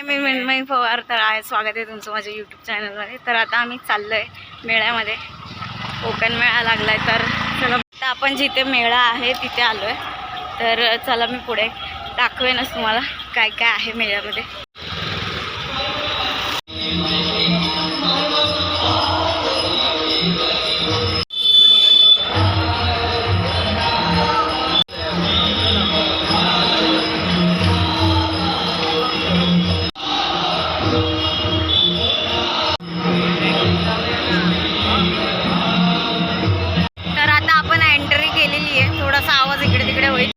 मी मृण्मयी पवार. तर आहे स्वागत आहे तुमचं माझ्या यूट्यूब चॅनलमध्ये. तर आता आम्ही चाललो आहे मेळ्यामध्ये. कोकण मेळा लागला आहे. तर चला आता आपण जिथे मेळा आहे तिथे आलो आहे. तर चला मी पुढे दाखवेनच तुम्हाला काय काय आहे मेळ्यामध्ये. तर आता आपण एंट्री केलेली आहे. थोडासा आवाज इकडे तिकडे होईल.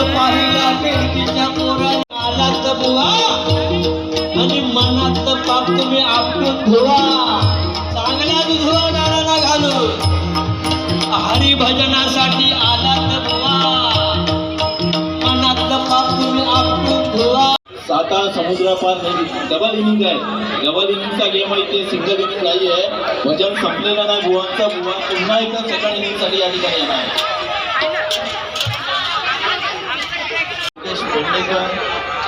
पाहिला पेटीच्या पोराला आलात बुवा आणि मनात पाप तुम्ही आपटून धुवा. चांगला धुवा नाराला घालून हरिभजनासाठी आलात बुवा, मनातलं पाप तुम्ही आपटून धुवा. आता समुद्रापार डबल इनिंग आहे. डबल इनिंगचा गेम आहे. ते सिंगल इनिंग नाही आहे. भजन संपलेला नाही. बुवांचा बुवा पुन्हा एकदा सेकंड इनिंगसाठी या ठिकाणी येणार आहे.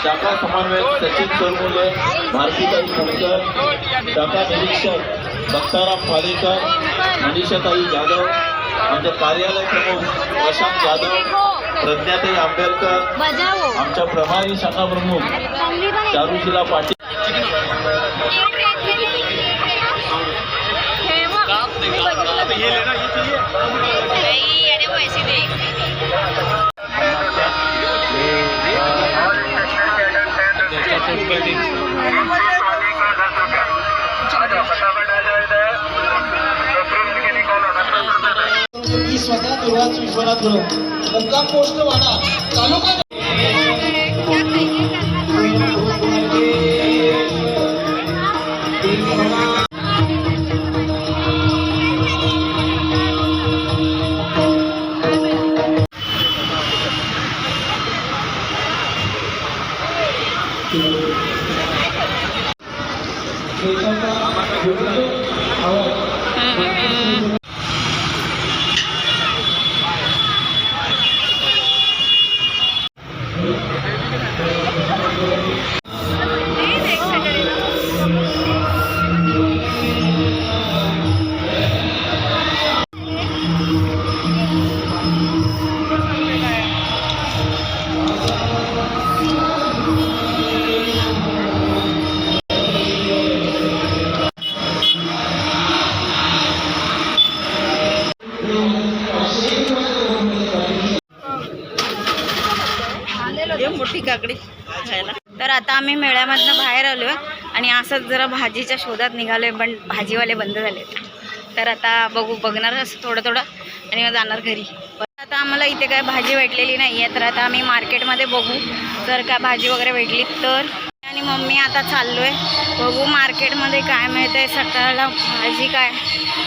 शाखा समन्वयक सचिन सरमोले, भारतीताई फडकर, शाखा निरीक्षक दत्ताराम पालेकर, मनीषाताई जाधव, आमचे कार्यालय प्रमुख प्रशांत जाधव, प्रज्ञाताई आंबेडकर, आमच्या प्रभारी शाखा प्रमुख चारुशिला पाटील. स्वतः दुर्वास विश्वनाथ मुक्काम पोस्ट वाडा तालुका. मोठी काकडी खायला. तर आता आम्ही मेळ्यामधनं बाहेर आलो आणि असंच जरा भाजीच्या शोधात निघालोय, पण भाजीवाले बंद झाले. तर आता बघणार असं थोडं थोडं आणि मग जाणार घरी. आता आम्हाला इथे काय भाजी भेटलेली नाही आहे. तर आता आम्ही मार्केटमध्ये बघू जर काय भाजी वगैरे भेटली तर. आणि मम्मी आता चाललो आहे बघू मार्केटमध्ये काय मिळतं आहे. सकाळला भाजी काय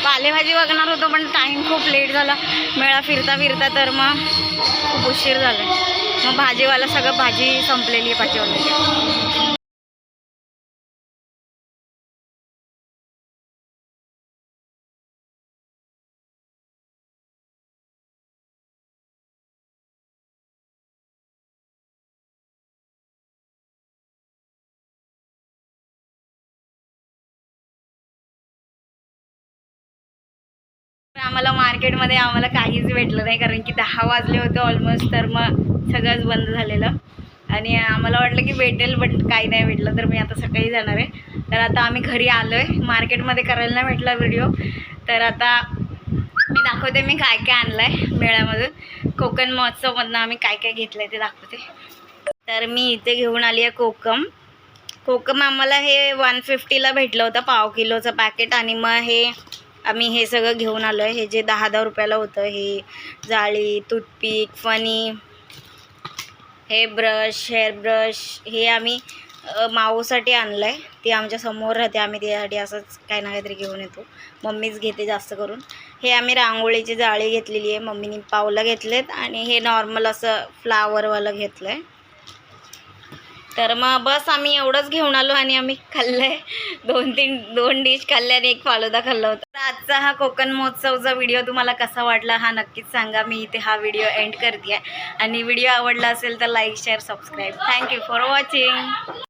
पालेभाजी बघणार होतो, पण टाईम खूप लेट झाला मेळा फिरता फिरता. तर मग खूप उशीर झाला. मग भाजीवाला सगळं भाजी संपलेली आहे भाजीवाल्याची. आम्हाला मार्केटमध्ये आम्हाला काहीच भेटलं नाही, कारण की 10 वाजले होते ऑलमोस्ट. तर मग सगळंच बंद झालेलं आणि आम्हाला वाटलं की भेटेल, पण काही नाही भेटलं. तर मी आता सकाळी जाणार आहे. तर आता आम्ही घरी आलो आहे. मार्केटमध्ये करायला नाही भेटला व्हिडिओ. तर आता मी दाखवते मी काय काय आणलं आहे मेळ्यामधून. कोकण महोत्सवमधनं आम्ही काय काय घेतलं आहे ते दाखवते. तर मी इथे घेऊन आली आहे कोकम आम्हाला हे 150ला भेटलं होतं, पाव किलोचं पॅकेट. आणि मग आम्ही हे सगळं घेऊन आलो आहे. हे जे 10-10 रुपयाला होतं, हे जाळी, टूथपिक, फणी, हे ब्रश, हेअर ब्रश, हे आम्ही माऊसाठी आणलं आहे. ती आमच्या समोर राहते, आम्ही त्यासाठी असंच काही ना काहीतरी घेऊन येतो. मम्मीच घेते जास्त करून. हे आम्ही रांगोळीची जाळी घेतलेली आहे, मम्मीने पावला घेतलेत. आणि हे नॉर्मल असं फ्लावरवालं घेतलं आहे. तर मग बस आम्ही एवढंच घेऊन आलो आणि आम्ही खाल्लं आहे. 2 डिश खाल्ल्या आणि 1 फालुदा खाल्ला होता. तर आजचा हा कोकण महोत्सवचा व्हिडिओ तुम्हाला कसा वाटला हा नक्कीच सांगा. मी इथे हा व्हिडिओ एंड करते आहे. आणि व्हिडिओ आवडला असेल तर like, share, subscribe. Thank you for watching.